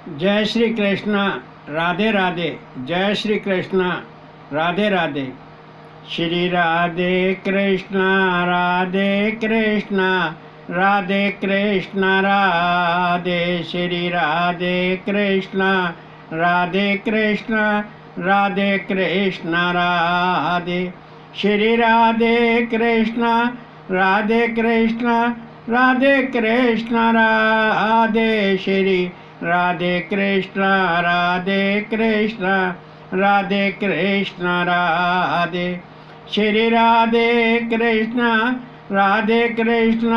जय श्री कृष्ण। राधे राधे। जय श्री कृष्ण। राधे राधे। श्री राधे कृष्ण राधे कृष्ण राधे कृष्ण राधे। श्री राधे कृष्ण राधे कृष्ण राधे कृष्ण राधे। श्री राधे कृष्ण राधे कृष्ण राधे कृष्ण राधे। श्री राधे कृष्ण राधे कृष्ण राधे कृष्ण राधे। श्री राधे कृष्ण राधे कृष्ण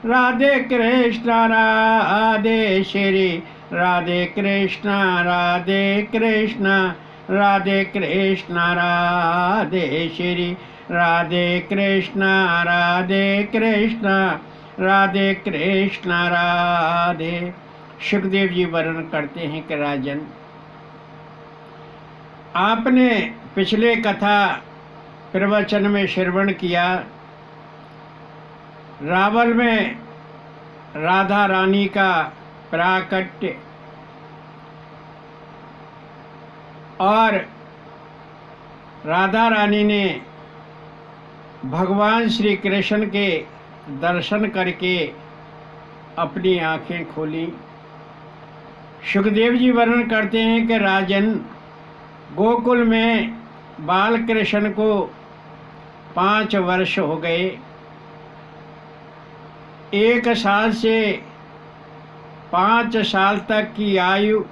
राधे कृष्ण राधे। श्री राधे कृष्ण राधे कृष्ण राधे कृष्ण राधे। श्री राधे कृष्ण राधे कृष्ण राधे कृष्ण राधे। सुखदेव जी वर्णन करते हैं कि राजन, आपने पिछले कथा प्रवचन में श्रवण किया, रावल में राधा रानी का प्राकट्य और राधा रानी ने भगवान श्री कृष्ण के दर्शन करके अपनी आंखें खोली। सुखदेव जी वर्णन करते हैं कि राजन, गोकुल में बाल कृष्ण को 5 वर्ष हो गए। 1 साल से 5 साल तक की आयु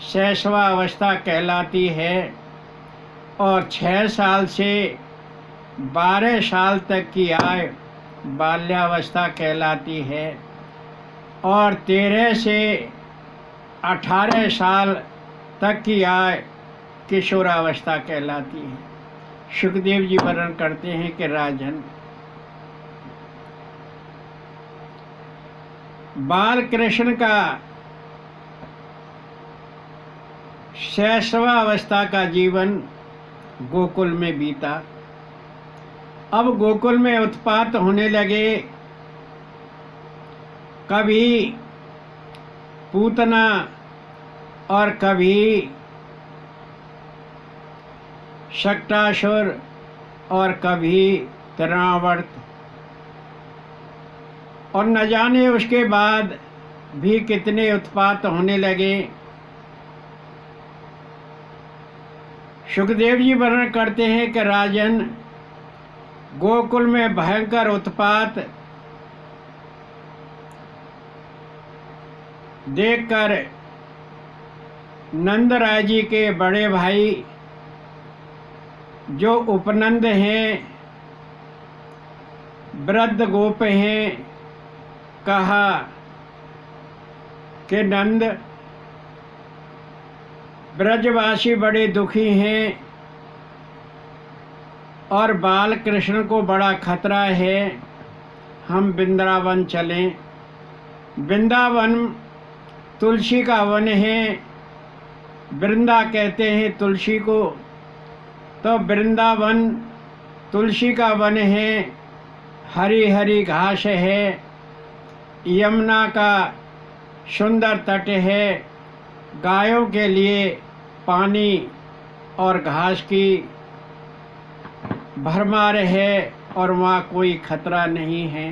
शैशवावस्था कहलाती है और 6 साल से 12 साल तक की आयु बाल्यावस्था कहलाती है और 13 से 18 साल तक की आयु किशोरावस्था कहलाती है। सुखदेव जी वर्णन करते हैं कि राजन, बाल कृष्ण का शैशवावस्था का जीवन गोकुल में बीता। अब गोकुल में उत्पात होने लगे। कभी पूतना और कभी शक्टासुर और कभी तृणावर्त, और न जाने उसके बाद भी कितने उत्पात होने लगे। सुखदेव जी वर्णन करते हैं कि राजन, गोकुल में भयंकर उत्पात देखकर नंद राय जी के बड़े भाई जो उपनंद हैं, वृद्ध गोप हैं, कहा कि नंद, ब्रजवासी बड़े दुखी हैं और बाल कृष्ण को बड़ा खतरा है, हम वृंदावन चलें। वृंदावन तुलसी का वन है, वृंदा कहते हैं तुलसी को, तो वृंदावन तुलसी का वन है, हरी हरी घास है, यमुना का सुंदर तट है, गायों के लिए पानी और घास की भरमार है और वहाँ कोई खतरा नहीं है।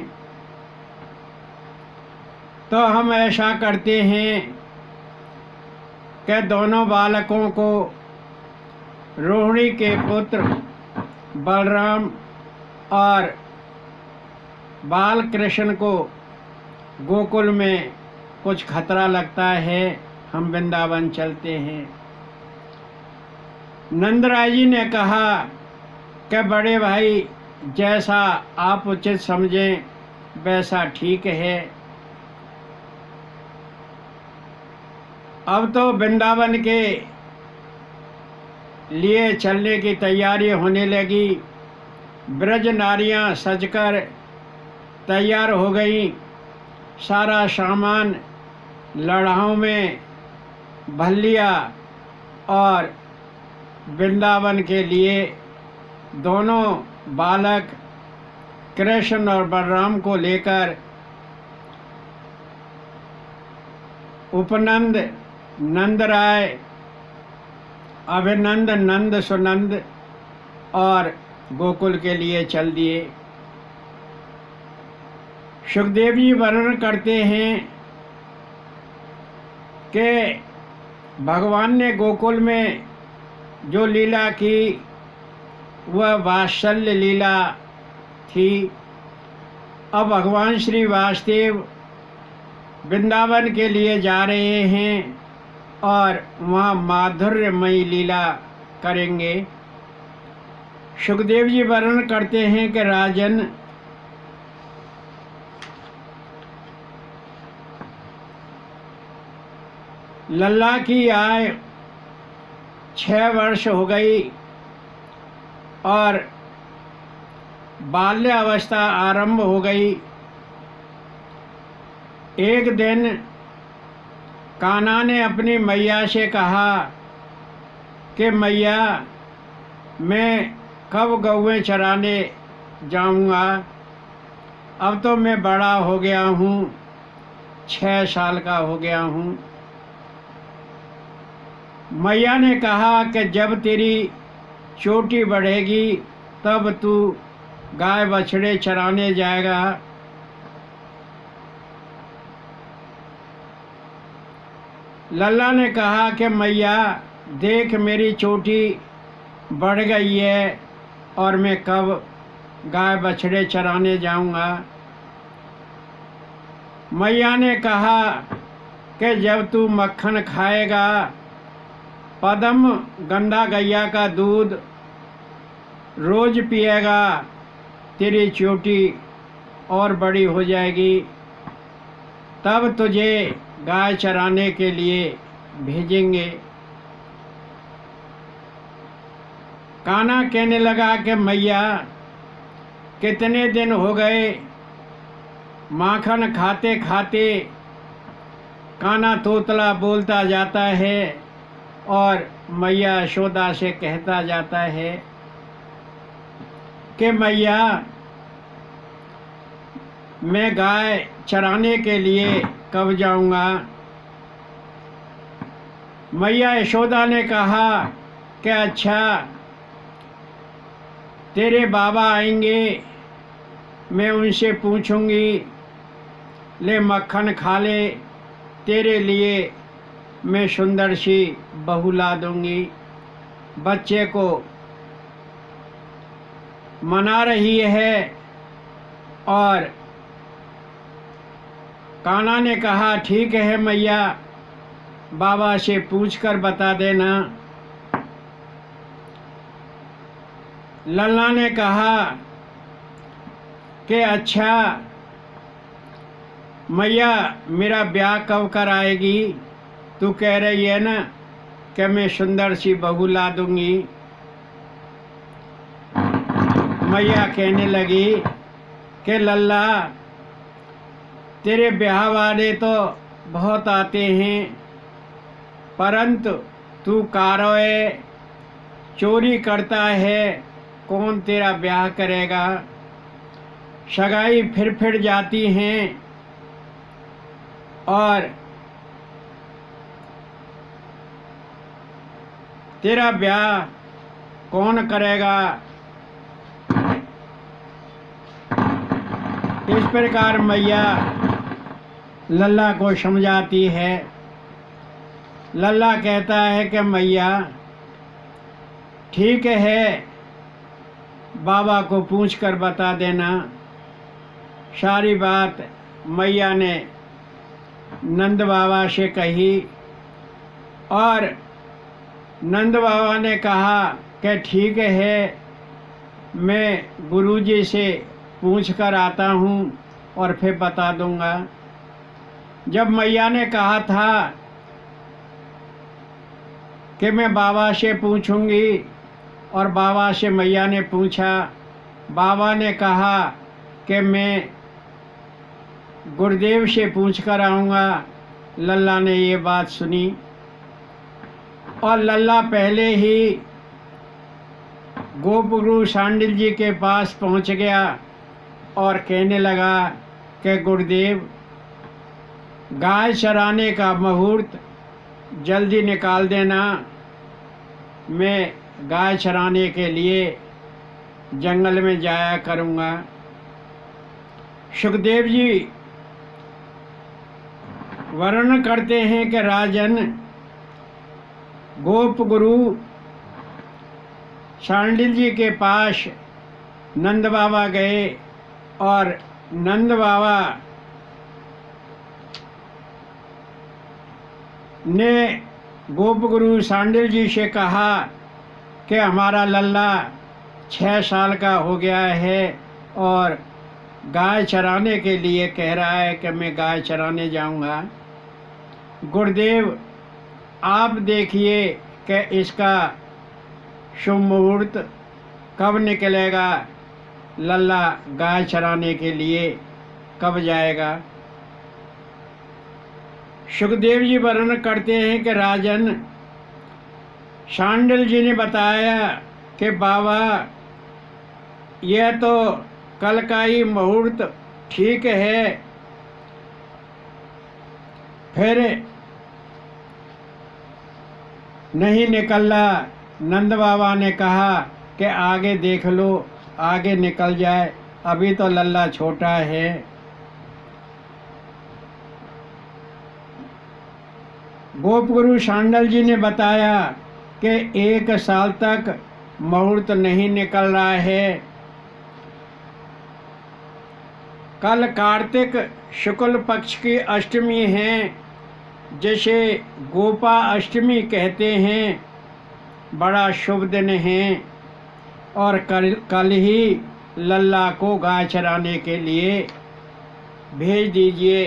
तो हम ऐसा करते हैं कि दोनों बालकों को, रोहिणी के पुत्र बलराम और बाल कृष्ण को गोकुल में कुछ खतरा लगता है, हम वृंदावन चलते हैं। नंदराय जी ने कहा कि बड़े भाई, जैसा आप उचित समझें वैसा ठीक है। अब तो वृंदावन के लिए चलने की तैयारी होने लगी। ब्रज नारियां सजकर तैयार हो गई। सारा सामान लड़ाओं में भर लिया और वृंदावन के लिए दोनों बालक कृष्ण और बलराम को लेकर उपनंद नंदराय, अभिनंद, नंद, सुनंद और गोकुल के लिए चल दिए। सुखदेव जी वर्णन करते हैं कि भगवान ने गोकुल में जो लीला की वह वात्सल्य लीला थी। अब भगवान श्री वासुदेव वृंदावन के लिए जा रहे हैं और वहाँ माधुर्यमयी लीला करेंगे। सुखदेव जी वर्णन करते हैं कि राजन, लल्ला की आयु 6 वर्ष हो गई और बाल्य अवस्था आरंभ हो गई। एक दिन कान्हा ने अपनी मैया से कहा कि मैया, मैं कब गौएं चराने जाऊंगा? अब तो मैं बड़ा हो गया हूँ, 6 साल का हो गया हूँ। मैया ने कहा कि जब तेरी चोटी बढ़ेगी तब तू गाय बछड़े चराने जाएगा। लल्ला ने कहा कि मैया देख, मेरी चोटी बढ़ गई है और मैं कब गाय बछड़े चराने जाऊंगा। मैया ने कहा कि जब तू मक्खन खाएगा, पद्म गंधा गैया का दूध रोज पिएगा, तेरी चोटी और बड़ी हो जाएगी, तब तुझे गाय चराने के लिए भेजेंगे। कान्हा कहने लगा कि मैया, कितने दिन हो गए माखन खाते खाते कान्हा तोतला बोलता जाता है और मैया यशोदा से कहता जाता है कि मैया, मैं गाय चराने के लिए कब जाऊंगा? मैया यशोदा ने कहा कि अच्छा, तेरे बाबा आएंगे, मैं उनसे पूछूंगी, ले मक्खन खा ले, तेरे लिए मैं सुंदर सी बहू ला दूंगी। बच्चे को मना रही है और कान्हा ने कहा ठीक है मैया, बाबा से पूछकर बता देना। लल्ला ने कहा कि अच्छा मैया, मेरा ब्याह कब कराएगी? तू कह रही है ना कि मैं सुंदर सी बहू ला दूंगी। मैया कहने लगी कि लल्ला, तेरे ब्याह वाले तो बहुत आते हैं, परंतु तू कारोए चोरी करता है, कौन तेरा ब्याह करेगा? सगाई फिर जाती हैं और तेरा ब्याह कौन करेगा? इस प्रकार मैया लल्ला को समझाती है। लल्ला कहता है कि मैया ठीक है, बाबा को पूछकर बता देना। सारी बात मैया ने नंद बाबा से कही और नंद बाबा ने कहा कि ठीक है, मैं गुरुजी से पूछ कर आता हूँ और फिर बता दूँगा। जब मैया ने कहा था कि मैं बाबा से पूछूंगी और बाबा से मैया ने पूछा, बाबा ने कहा कि मैं गुरुदेव से पूछ कर आऊँगा। लल्ला ने ये बात सुनी और लल्ला पहले ही गोपगुरु सांडिल जी के पास पहुँच गया और कहने लगा कि गुरुदेव, गाय चराने का मुहूर्त जल्दी निकाल देना, मैं गाय चराने के लिए जंगल में जाया करूँगा। सुखदेव जी वर्णन करते हैं कि राजन, गोप गुरु शांडिल जी के पास नंद बाबा गए और नंद बाबा ने गोप गुरु शांडिल जी से कहा कि हमारा लल्ला 6 साल का हो गया है और गाय चराने के लिए कह रहा है कि मैं गाय चराने जाऊंगा। गुरुदेव आप देखिए कि इसका शुभ मुहूर्त कब निकलेगा, लल्ला गाय चराने के लिए कब जाएगा। सुखदेव जी वर्णन करते हैं कि राजन, शांडिल जी ने बताया कि बाबा यह तो कल का ही मुहूर्त ठीक है, फिर नहीं निकल रहा। नंद बाबा ने कहा कि आगे देख लो, आगे निकल जाए, अभी तो लल्ला छोटा है। गोप गुरु शांडिल जी ने बताया कि 1 साल तक मुहूर्त नहीं निकल रहा है। कल कार्तिक शुक्ल पक्ष की अष्टमी है, जिसे गोपा अष्टमी कहते हैं। बड़ा शुभ दिन है और कल ही लल्ला को गाय चराने के लिए भेज दीजिए।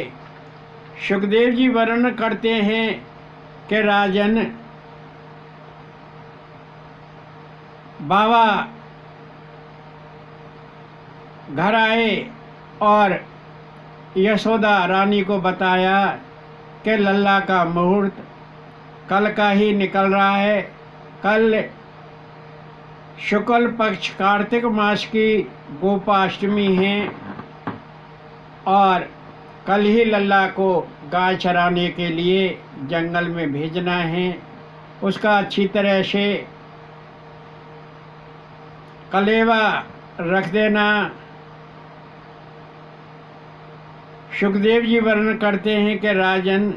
सुखदेव जी वर्णन करते हैं कि राजन, बाबा घर आए और यशोदा रानी को बताया कि लल्ला का मुहूर्त कल का ही निकल रहा है। कल शुक्ल पक्ष कार्तिक मास की गोपाष्टमी है और कल ही लल्ला को गाय चराने के लिए जंगल में भेजना है। उसका अच्छी तरह से कलेवा रख देना। सुखदेव जी वर्णन करते हैं कि राजन,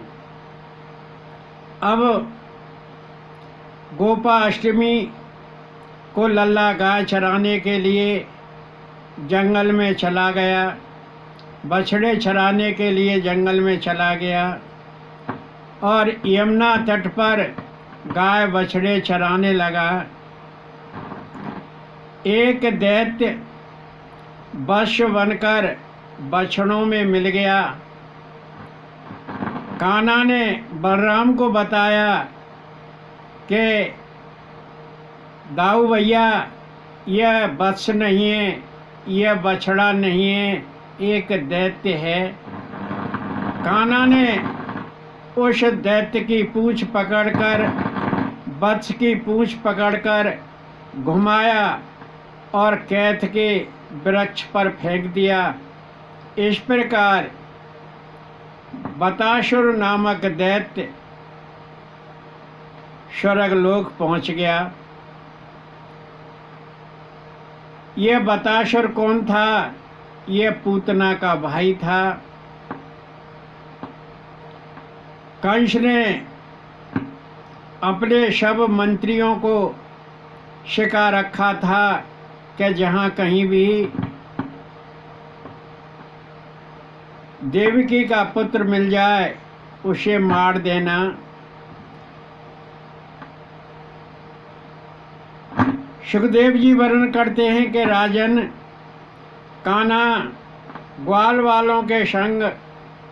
अब गोपाष्टमी को लल्ला गाय चराने के लिए जंगल में चला गया, बछड़े चराने के लिए जंगल में चला गया और यमुना तट पर गाय बछड़े चराने लगा। एक दैत्य वश्य बनकर बछड़ों में मिल गया। कान्हा ने बलराम को बताया कि दाऊ भैया, यह वत्स नहीं है, यह बछड़ा नहीं है, एक दैत्य है। कान्हा ने उस दैत्य की पूंछ पकड़कर, वत्स की पूंछ पकड़कर घुमाया और कैथ के वृक्ष पर फेंक दिया। इस प्रकार बतासुर नामक दैत्य स्वर्गलोक पहुंच गया। यह बतासुर कौन था? यह पूतना का भाई था। कंस ने अपने सब मंत्रियों को सिखा रखा था कि जहाँ कहीं भी देवकी का पुत्र मिल जाए उसे मार देना। सुखदेव जी वर्णन करते हैं कि राजन, कान्हा ग्वाल वालों के संग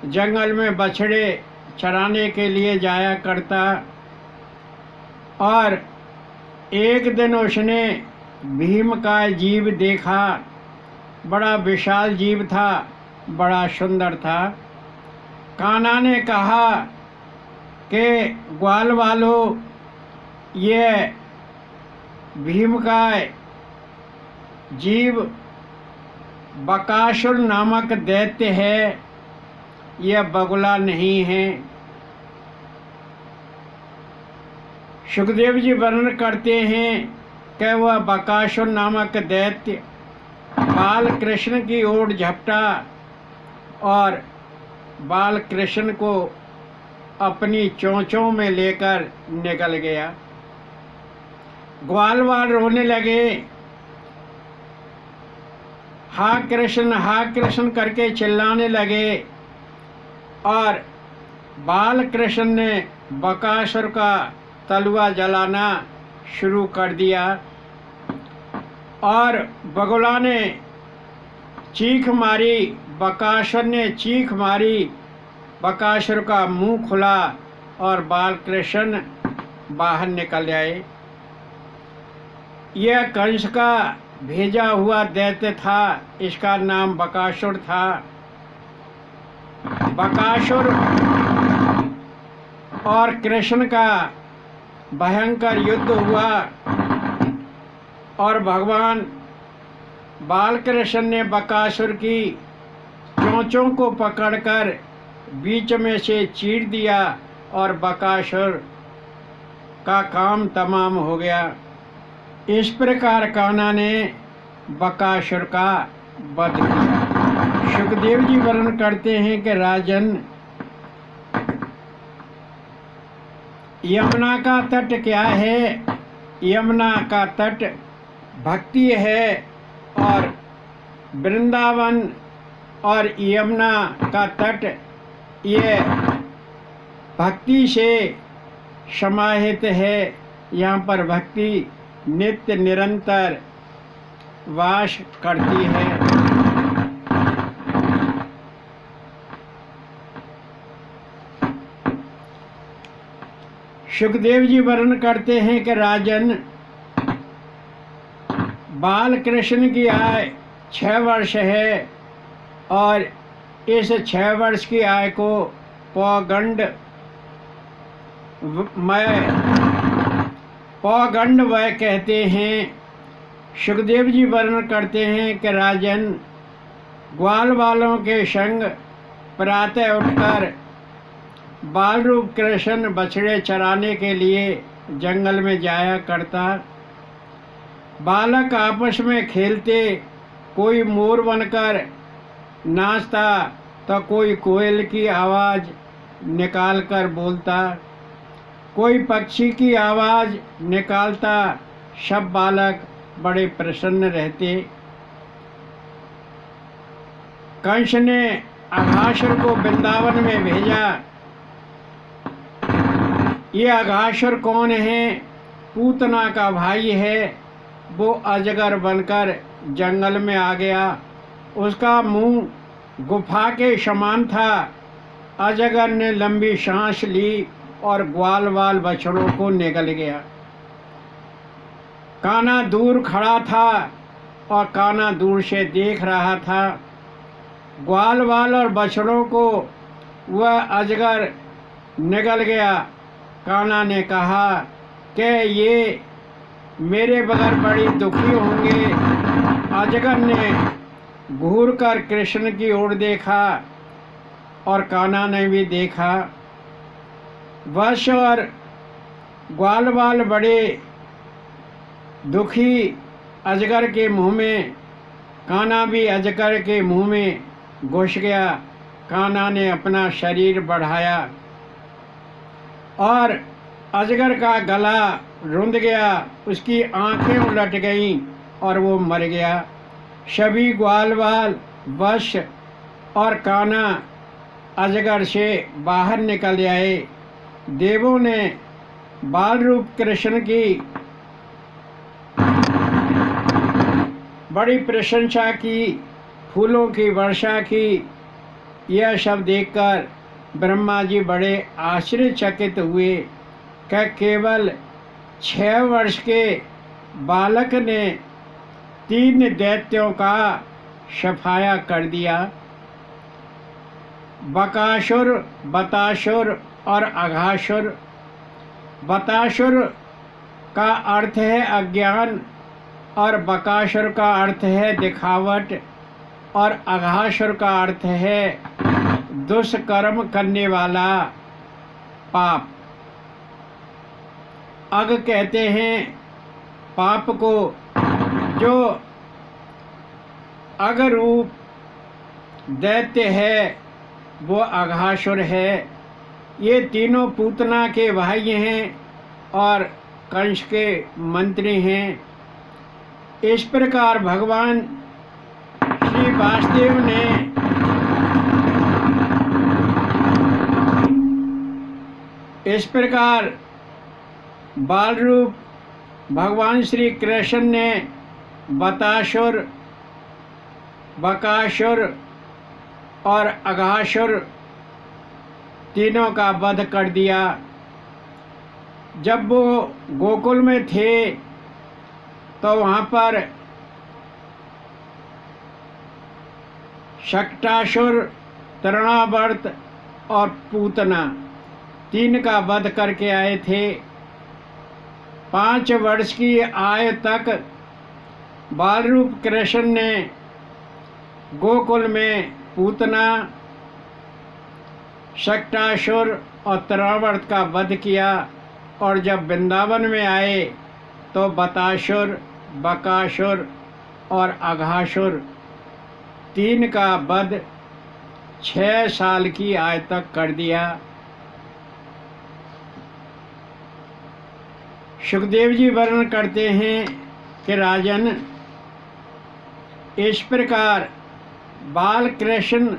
जंगल में बछड़े चराने के लिए जाया करता और एक दिन उसने भीम का जीव देखा। बड़ा विशाल जीव था, बड़ा सुंदर था। कान्हा ने कहा कि ग्वाल वालों, ये भीमकाय जीव बकासुर नामक दैत्य है, यह बगुला नहीं है। सुखदेव जी वर्णन करते हैं कि वह बकासुर नामक दैत्य बाल कृष्ण की ओर झपटा और बाल कृष्ण को अपनी चोंचों में लेकर निकल गया। ग्वाल वाल रोने लगे, हा कृष्ण करके चिल्लाने लगे और बाल कृष्ण ने बकासुर का तलवा जलाना शुरू कर दिया और बगुला ने चीख मारी, बकासुर ने चीख मारी, बकासुर का मुंह खुला और बाल कृष्ण बाहर निकल आए। यह कंस का भेजा हुआ दैत्य था, इसका नाम बकासुर था। बकासुर और कृष्ण का भयंकर युद्ध हुआ और भगवान बालकृष्ण ने बकासुर की चोंचों को पकड़कर बीच में से चीर दिया और बकासुर का काम तमाम हो गया। इस प्रकार कान्हा ने बकासुर का वध किया। सुखदेव जी वर्णन करते हैं कि राजन, यमुना का तट क्या है? यमुना का तट भक्ति है और वृंदावन और यमुना का तट ये भक्ति से समाहित है। यहाँ पर भक्ति नित्य निरंतर वास करती है। सुखदेव जी वर्णन करते हैं कि राजन, बाल कृष्ण की आयु 6 वर्ष है और इस 6 वर्ष की आयु को पौगंड वय कहते हैं। सुखदेव जी वर्णन करते हैं कि राजन, ग्वाल वालों के संग प्रातः उठकर बाल रूप कृष्ण बछड़े चराने के लिए जंगल में जाया करता। बालक आपस में खेलते, कोई मोर बनकर नाचता तो कोई कोयल की आवाज़ निकालकर बोलता, कोई पक्षी की आवाज़ निकालता। सब बालक बड़े प्रसन्न रहते। कंस ने अघासुर को वृंदावन में भेजा। ये अघासुर कौन है? पूतना का भाई है। वो अजगर बनकर जंगल में आ गया। उसका मुंह गुफा के समान था। अजगर ने लंबी सांस ली और ग्वाल वाल बछड़ों को निगल गया। कान्हा दूर खड़ा था और कान्हा दूर से देख रहा था। ग्वाल वाल और बछड़ों को वह अजगर निगल गया। कान्हा ने कहा कि ये मेरे बगैर बड़ी दुखी होंगे। अजगर ने घूर कर कृष्ण की ओर देखा और कान्हा ने भी देखा। वश और ग्वाल वाल बड़े दुखी अजगर के मुंह में। कान्हा भी अजगर के मुंह में घुस गया। कान्हा ने अपना शरीर बढ़ाया और अजगर का गला रुंध गया, उसकी आंखें उलट गईं और वो मर गया। सभी ग्वाल वाल, वश और कान्हा अजगर से बाहर निकल आए। देवों ने बाल रूप कृष्ण की बड़ी प्रशंसा की, फूलों की वर्षा की। यह सब देखकर ब्रह्मा जी बड़े आश्चर्यचकित हुए कि केवल 6 वर्ष के बालक ने 3 दैत्यों का सफाया कर दिया। बकासुर, बतासुर और अघासुर। बतासुर का अर्थ है अज्ञान और बकासुर का अर्थ है दिखावट और अघासुर का अर्थ है दुष्कर्म करने वाला, पाप। अग कहते हैं पाप को। जो अग रूप दैत्य है वो अघासुर है। ये तीनों पूतना के भाई हैं और कंस के मंत्री हैं। इस प्रकार भगवान श्री वासुदेव ने इस प्रकार बाल रूप भगवान श्री कृष्ण ने बतासुर, बकासुर और अघासुर तीनों का वध कर दिया। जब वो गोकुल में थे तो वहाँ पर शक्टासुर, तृणावर्त और पूतना तीन का वध करके आए थे। 5 वर्ष की आयु तक बाल रूप कृष्ण ने गोकुल में पूतना, शक्टासुर और तृणावर्त का वध किया और जब वृंदावन में आए तो बतासुर, बकासुर और अघासुर तीन का वध 6 साल की आयु तक कर दिया। सुखदेव जी वर्णन करते हैं कि राजन, इस प्रकार बाल कृष्ण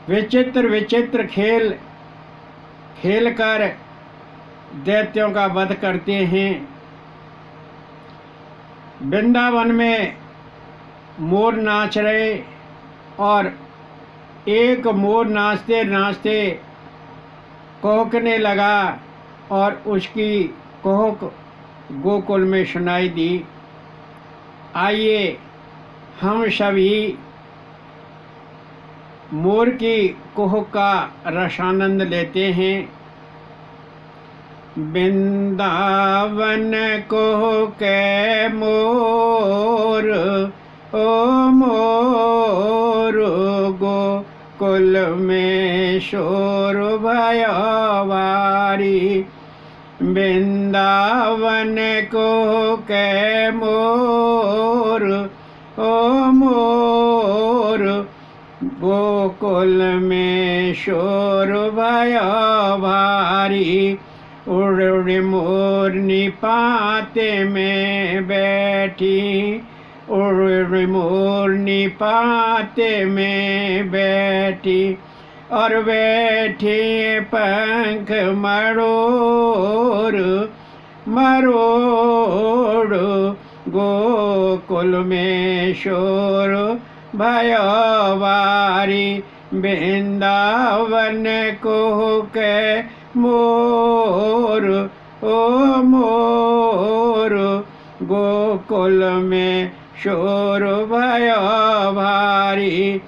विचित्र विचित्र खेल खेलकर दैत्यों का वध करते हैं। वृंदावन में मोर नाच रहे और एक मोर नाचते नाचते कोहकने लगा और उसकी कोहक गोकुल में सुनाई दी। आइए हम सभी मोर की कोहक का रसानंद लेते हैं। वृंदावन को के मोर, ओ मोर गोकुल में शोर भयवारी। वृंदावन को के मोर, ओ मोर गोकुल में शोर भयवारी। उड़ उड़ मोरनी पाते में बैठी, उड़ उड़ मोरनी पाते में बैठी और बैठी पंख मरोड़ मरोड़। गोकुल में शोर भयवारी। वृंदावन को के मोर, ओ मोर गोकुल में शोर भयवारी।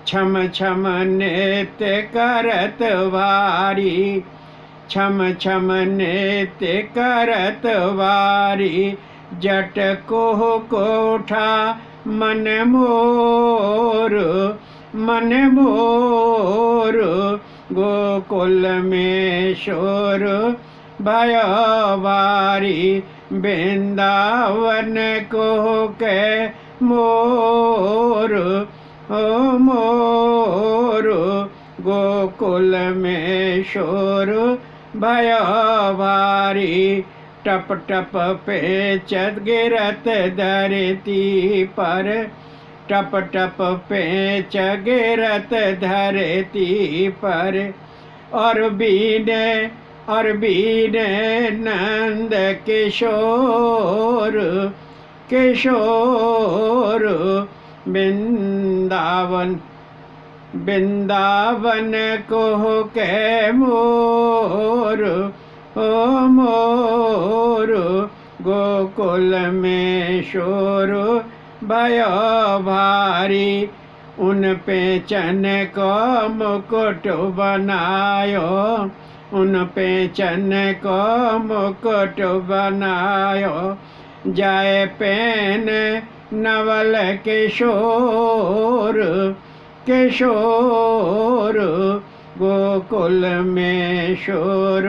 छम छम नृत्य करत वारी, छम छम नृत्य करत वारी। जट को उठा मन मोर, मन मोर गोकुल में शोर भयवारी। वृंदावन को के मोर, ओ मोर गोकुल में शोर भयवारी। टप टप पेचत गिरत धरती पर, टप टप पेच गिरत धरती पर। और बीने नंद किशोर, किशोर वृंदावन, वृंदावन को के मोर, ओ मोर गोकुल में शोर भयवारी। उन पे चन को मुकुट बनायो, उन पे चन को मुकुट बनायो। जाए पेन नवल किशोर, किशोर गोकुल में शोर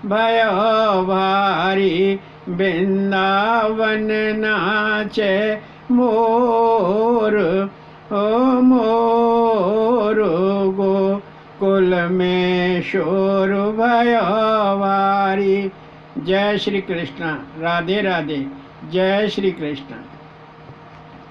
भयो भारी, वृंदावन नाचे मोर, ओ मोर, गोकुल में शोर भयो भारी। जय श्री कृष्ण। राधे राधे। जय श्री कृष्ण।